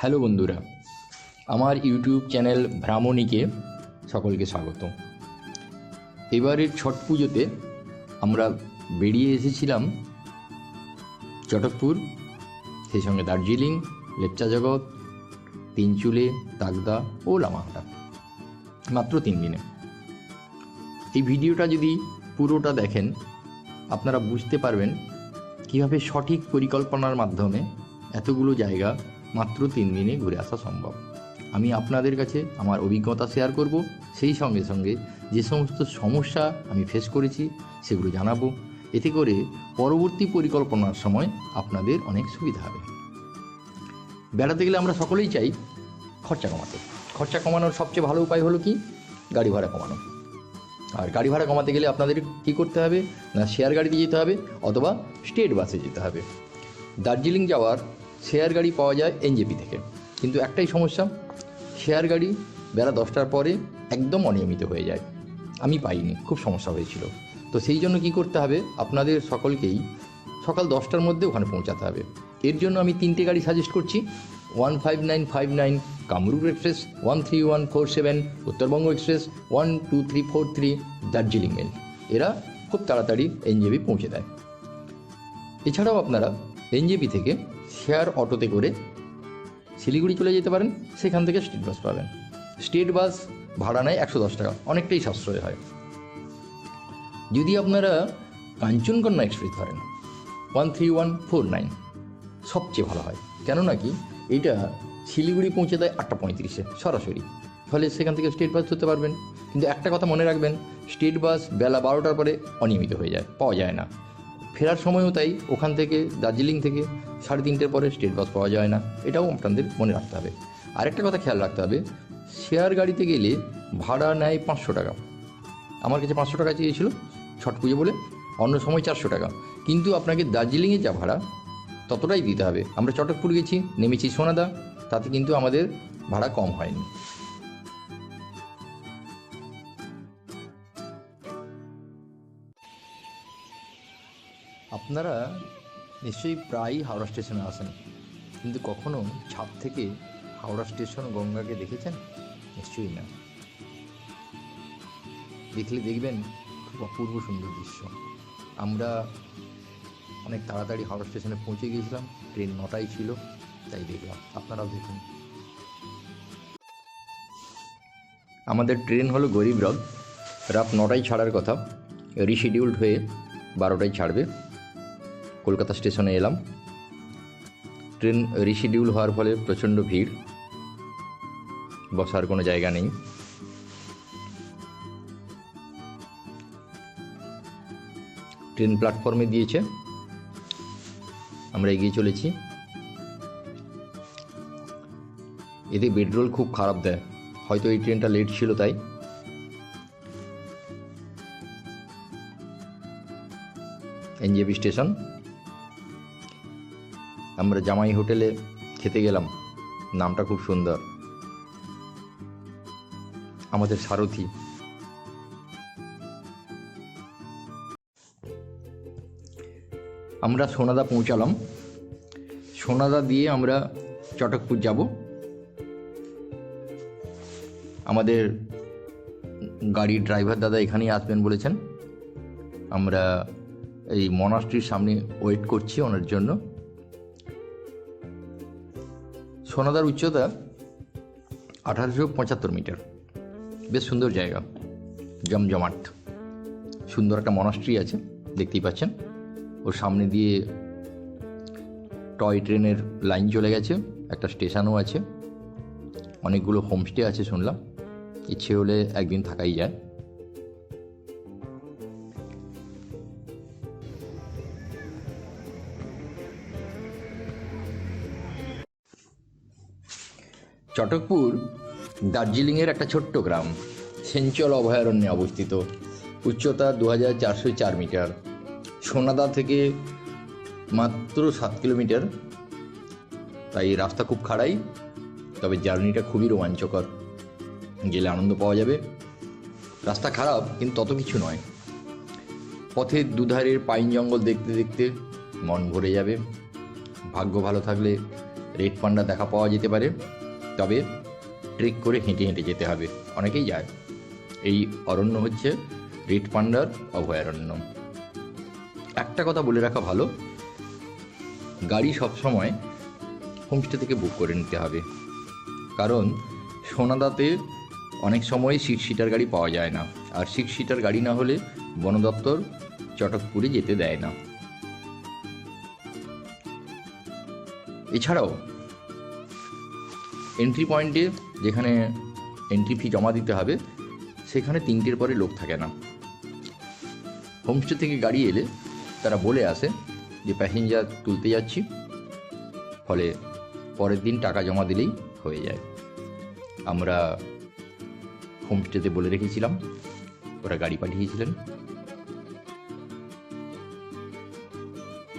Hello বন্ধুরা, আমার YouTube channel ভ্রামণীকে সকলকে স্বাগত। এবারের ছট পুজোতে আমরা বেরিয়ে এসেছিলাম চটকপুর, সেই সঙ্গে দার্জিলিং, লেপচা জগৎ, তিনচুলে, তাগদা ও লামাহাটা, মাত্র 3 দিনে। এই ভিডিওটা যদি পুরোটা দেখেন আপনারা বুঝতে পারবেন কীভাবে সঠিক পরিকল্পনার মাধ্যমে এতগুলো জায়গা মাত্র 3 দিনে ঘুরে আসা সম্ভব। আমি আপনাদের কাছে আমার অভিজ্ঞতা শেয়ার করব, সেই সঙ্গে সঙ্গে যে সমস্ত সমস্যা আমি ফেস করেছি সেগুলো জানাবো। এতে করে পরবর্তী পরিকল্পনার সময় আপনাদের অনেক সুবিধা হবে। বেড়াতে গেলে আমরা সকলেই চাই খরচা কমাতে। খরচা কমানোর সবচেয়ে ভালো উপায় হলো কি? গাড়ি ভাড়া কমানো। আর গাড়ি ভাড়া কমাতে গেলে আপনাদের কী করতে হবে না, শেয়ার গাড়িতে যেতে হবে অথবা স্টেট বাসে যেতে হবে। দার্জিলিং যাওয়ার শেয়ার গাড়ি পাওয়া যায় এনজেপি থেকে, কিন্তু একটাই সমস্যা, শেয়ার গাড়ি বেলা 10টার পরে একদম অনিয়মিত হয়ে যায়। আমি পাইনি, খুব সমস্যা হয়েছিল। তো সেই জন্য কী করতে হবে, আপনাদের সকলকেই সকাল 10টার মধ্যে ওখানে পৌঁছাতে হবে। এর জন্য আমি 3টে গাড়ি সাজেস্ট করছি। 15959 Kamrup express, 13147 Uttarbanga express, 12343 Darjeeling mail. এরা খুব তাড়াতাড়ি এনজেপি পৌঁছে দেয়। এছাড়াও আপনারা এনজেপি থেকে শেয়ার অটোতে করে শিলিগুড়ি চলে যেতে পারেন, সেখান থেকে স্টেট বাস পাবেন। স্টেট বাস ভাড়া নেয় 110 টাকা, অনেকটাই সাশ্রয় হয়। যদি আপনারা কাঞ্চনকন্যা এক্সপ্রেস ধরেন 13149 সবচেয়ে ভালো হয়, কেননা কি এইটা শিলিগুড়ি পৌঁছে দেয় 8:35 সরাসরি, ফলে সেখান থেকে স্টেট বাস ধরতে পারবেন। কিন্তু একটা কথা মনে রাখবেন, স্টেট বাস বেলা 12টার পরে অনিয়মিত হয়ে যায়, পাওয়া যায় না। ফেরার সময়ও তাই, ওখান থেকে দার্জিলিং থেকে 3:30টার পরে স্টেট বাস পাওয়া যায় না, এটাও আপনাদের মনে রাখতে হবে। আরেকটা কথা খেয়াল রাখতে হবে, শেয়ার গাড়িতে গেলে ভাড়া নেয় 500 টাকা। আমার কাছে 500 টাকা চেয়েছিল ছট পুজো বলে, অন্য সময় 400 টাকা। কিন্তু আপনাকে দার্জিলিংয়ে যা ভাড়া ততটাই দিতে হবে। আমরা চটকপুর গেছি, নেমেছি সোনাদা, তাতে কিন্তু আমাদের ভাড়া কম হয়নি। আপনারা নিশ্চয়ই প্রায়ই হাওড়া স্টেশনে আসেন, কিন্তু কখনো ছাদ থেকে হাওড়া স্টেশন গঙ্গাকে দেখেছেন? নিশ্চয়ই না। দেখলে দেখবেন খুব অপূর্ব সুন্দর দৃশ্য। আমরা অনেক তাড়াতাড়ি হাওড়া স্টেশনে পৌঁছে গিয়েছিলাম, ট্রেন 9টায় ছিল, তাই দেখলাম। আপনারাও দেখুন। আমাদের ট্রেন হলো গরিব রথ, রাত 9টায় ছাড়ার কথা, রিশিডিউলড হয়ে 12টায় ছাড়বে। কলকাতা স্টেশনে এলাম। ট্রেন রিশিডিউল হওয়ার ফলে প্রচণ্ড ভিড়, বসার কোনো জায়গা নেই। ট্রেন প্ল্যাটফর্মে দিয়েছে, আমরা এগিয়ে চলেছি। এতে বেডরোল খুব খারাপ দেয়, হয়তো এই ট্রেনটা লেট ছিল তাই। NJP station. আমরা জামাই হোটেলে খেতে গেলাম, নামটা খুব সুন্দর, আমাদের সারথি। আমরা সোনাদা পৌঁছালাম। সোনাদা দিয়ে আমরা চটকপুর যাব। আমাদের গাড়ির ড্রাইভার দাদা এখানেই আসবেন বলেছেন। আমরা এই মনাস্ট্রির সামনে ওয়েট করছি ওনার জন্য। সোনাদার উচ্চতা 1875 মিটার, বেশ সুন্দর জায়গা, জমজমাট। সুন্দর একটা মনাস্ট্রি আছে, দেখতেই পাচ্ছেন। ওর সামনে দিয়ে টয় ট্রেনের লাইন চলে গেছে, একটা স্টেশনও আছে, অনেকগুলো হোমস্টে আছে শুনলাম, ইচ্ছে হলে একদিন থাকাই যায়। চটকপুর দার্জিলিংয়ের একটা ছোট্ট গ্রাম, সেঞ্চল অভয়ারণ্যে অবস্থিত। উচ্চতা 2404 মিটার। সোনাদা থেকে মাত্র 7 কিলোমিটার, তাই রাস্তা খুব খাড়াই, তবে জার্নিটা খুবই রোমাঞ্চকর। গেলে আনন্দ পাওয়া যাবে। রাস্তা খারাপ কিন্তু তত কিছু নয়। পথের দুধারের পাইন জঙ্গল দেখতে দেখতে মন ভরে যাবে। ভাগ্য ভালো থাকলে রেড পান্ডা দেখা পাওয়া যেতে পারে, তবে ট্রেক করে হেঁটে হেঁটে যেতে হবে। অনেকেই যায়। এই অরণ্য হচ্ছে রেড পান্ডার অভয়ারণ্য। একটা কথা বলে রাখা ভালো, গাড়ি সবসময় হোমস্টে থেকে বুক করে নিতে হবে, কারণ সোনাদাতে অনেক সময় 6 সিটার গাড়ি পাওয়া যায় না, আর 6 সিটার গাড়ি না হলে বন দপ্তর চটকপুরে যেতে দেয় না। এছাড়াও এন্ট্রি পয়েন্টে, যেখানে এন্ট্রি ফি জমা দিতে হবে, সেখানে 3টের পরে লোক থাকে না। হোমস্টে থেকে গাড়ি এলে তারা বলে আসে যে প্যাসেঞ্জার তুলতে যাচ্ছি, ফলে পরের দিন টাকা জমা দিলেই হয়ে যায়। আমরা হোমস্টেতে বলে রেখেছিলাম, ওরা গাড়ি পাঠিয়েছিলেন,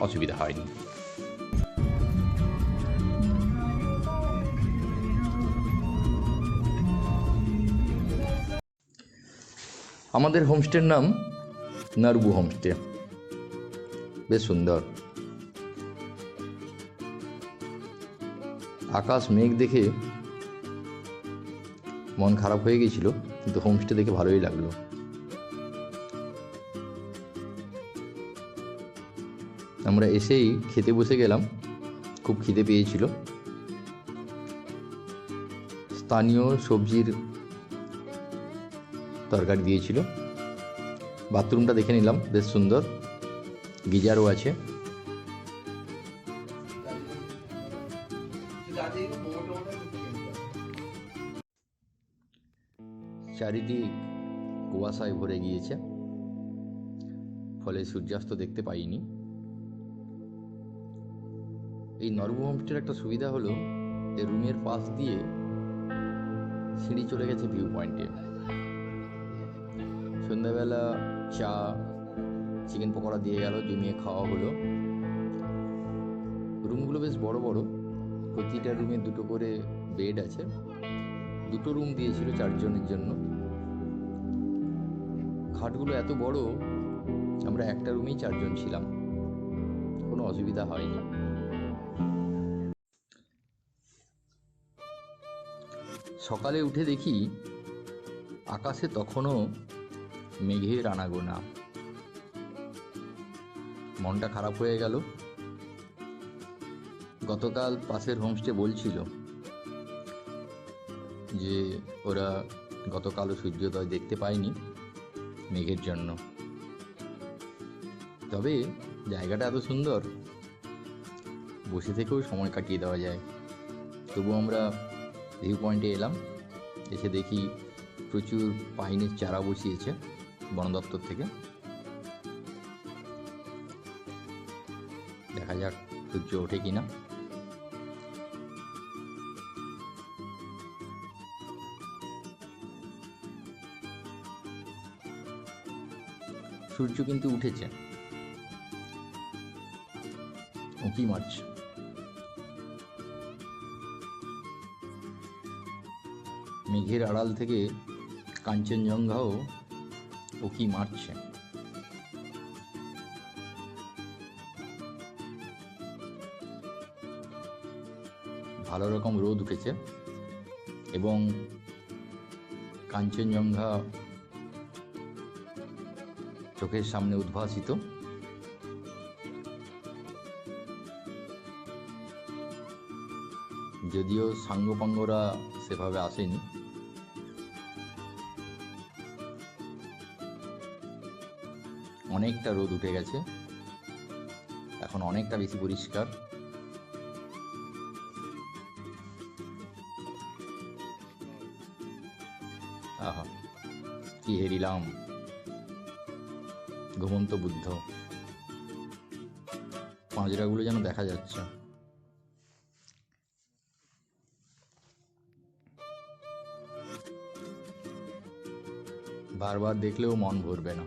অসুবিধা হয়নি। আমাদের হোমস্টের নাম নারবু হোমস্টে, বেশ সুন্দর। আকাশ মেঘ দেখে মন খারাপ হয়ে গেছিল, কিন্তু হোমস্টে দেখে ভালোই লাগলো। আমরা এসেই খেতে বসে গেলাম, খুব খিদে পেয়েছিল। স্থানীয় সবজির তরকারি দিয়েছিল। বাথরুমটা দেখে নিলাম, বেশ সুন্দর, গিজারও আছে। চারিদিক কুয়াশায় ভরে গিয়েছে, ফলে সূর্যাস্ত দেখতে পাইনি। এই নরবু হোমস্টের একটা সুবিধা হলো, এই রুমের পাশ দিয়ে সিঁড়ি চলে গেছে ভিউ পয়েন্টে। সন্ধ্যাবেলা চা, চিকেন পকোড়া দিয়ে গেল, জমিয়ে খাওয়া হলো। রুমগুলো বেশ বড় বড়, প্রতিটা রুমে 2টো করে বেড আছে। 2টো রুম দিয়েছিল 4 জনের জন্য। খাটগুলো এত বড়, আমরা একটা রুমেই 4 জন ছিলাম, কোনো অসুবিধা হয়নি। সকালে উঠে দেখি আকাশে তখনও মেঘের আনাগোনা। মনটা খারাপ হয়ে গেল। গতকাল পাশের হোমস্টে বলছিল যে ওরা গতকালও সূর্যোদয় দেখতে পায়নি মেঘের জন্য। তবে জায়গাটা এত সুন্দর, বসে থেকেও সময় কাটিয়ে দেওয়া যায়। তবু আমরা ভিউ পয়েন্টে এলাম, এসে দেখি প্রচুর পাইনের চারা বসিয়েছে বন দপ্তর থেকে। দেখা যাক সূর্য ওঠে কিনা। সূর্য কিন্তু উঠেছে, উঁকি মারছে। মেঘের আড়াল থেকে কাঞ্চনজঙ্ঘাও উঁকি মারছে। ভালো রকম রোদ উঠেছে এবং কাঞ্চনজঙ্ঘা চোখের সামনে উদ্ভাসিত। যদিও সাঙ্গপাঙ্গরা সেভাবে আসেনি। অনেকটা রোদ উঠে গেছে, এখন অনেকটা বেশি পরিষ্কার। আহা, কি হেরিলাম! ঘুমন্ত বুদ্ধ, পাঁজরাগুলো যেন দেখা যাচ্ছে। বারবার দেখলেও মন ভরবে না।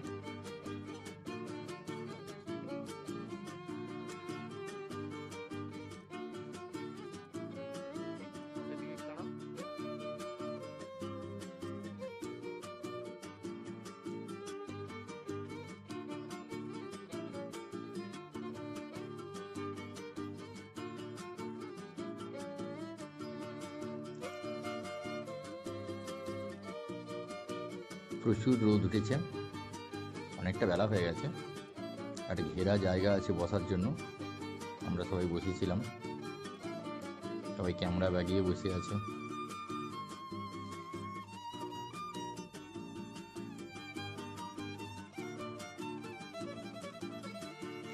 প্রচুর রোদ উঠেছে, অনেকটা বেলা হয়ে গেছে। একটা ঘেরা জায়গা আছে বসার জন্য, আমরা সবাই বসেছিলাম, সবাই ক্যামেরা বাগিয়ে বসে আছে।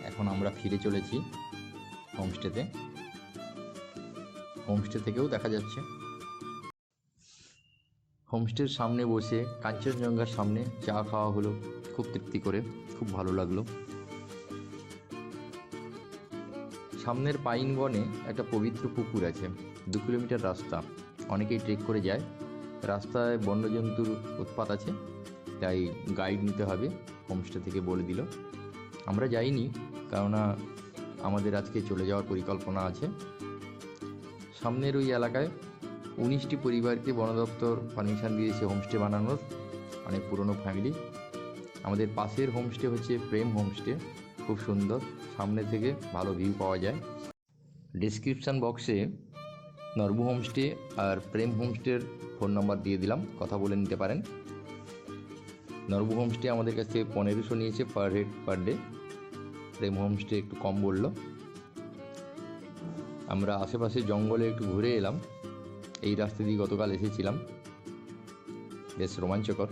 এখন আমরা ফিরে চলেছি হোমস্টেতে। হোমস্টে থেকেও দেখা যাচ্ছে। হোমস্টের সামনে বসে কাঞ্চনজঙ্ঘার সামনে চা খাওয়া হলো, খুব তৃপ্তি করে, খুব ভালো লাগলো। সামনের পাইন বনে একটা পবিত্র পুকুর আছে, 2 কিলোমিটার রাস্তা, অনেকেই ট্রেক করে যায়। রাস্তায় বন্যজন্তুর উৎপাত আছে, তাই গাইড নিতে হবে, হোমস্টে থেকে বলে দিল। আমরা যাইনি, কেননা আমাদের আজকে চলে যাওয়ার পরিকল্পনা আছে। সামনের ওই এলাকায় 19টি পরিবারকে বন দপ্তর পারমিশন দিয়েছে হোমস্টে বানানোর, অনেক পুরনো ফ্যামিলি। আমাদের পাশের হোমস্টে হচ্ছে প্রেম হোমস্টে, খুব সুন্দর, সামনে থেকে ভালো ভিউ পাওয়া যায়। ডেসক্রিপশান বক্সে নরবু হোমস্টে আর প্রেম হোমস্টের ফোন নাম্বার দিয়ে দিলাম, কথা বলে নিতে পারেন। নরবু হোমস্টে আমাদের কাছ থেকে 1500 নিয়েছে পার হেড পার ডে, প্রেম হোমস্টে একটু কম বলল। আমরা আশেপাশে জঙ্গলে একটু ঘুরে এলাম, এই রাস্তা দিয়ে গতকাল এসেছিলাম, বেশ রোমাঞ্চকর,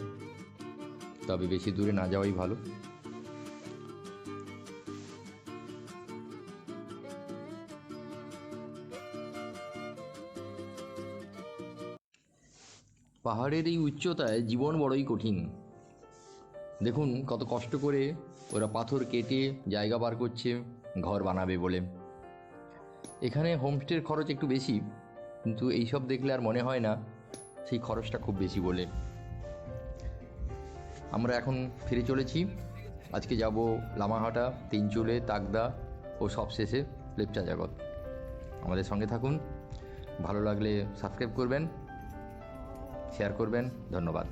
তবে বেশি দূরে না যাওয়াই ভালো। পাহাড়ের এই উচ্চতায় জীবন বড়ই কঠিন। দেখুন কত কষ্ট করে ওরা পাথর কেটে জায়গা বার করছে ঘর বানাবে বলে। এখানে হোমস্টের খরচ একটু বেশি, কিন্তু এইসব দেখলে আর মনে হয় না সেই খরচটা খুব বেশি বলে। আমরা এখন ফিরে চলেছি। আজকে যাব লামাহাটা, তিনচুলে, তাকদা ও সবশেষে লেপচা জগৎ। আমাদের সঙ্গে থাকুন, ভালো লাগলে সাবস্ক্রাইব করবেন, শেয়ার করবেন। ধন্যবাদ।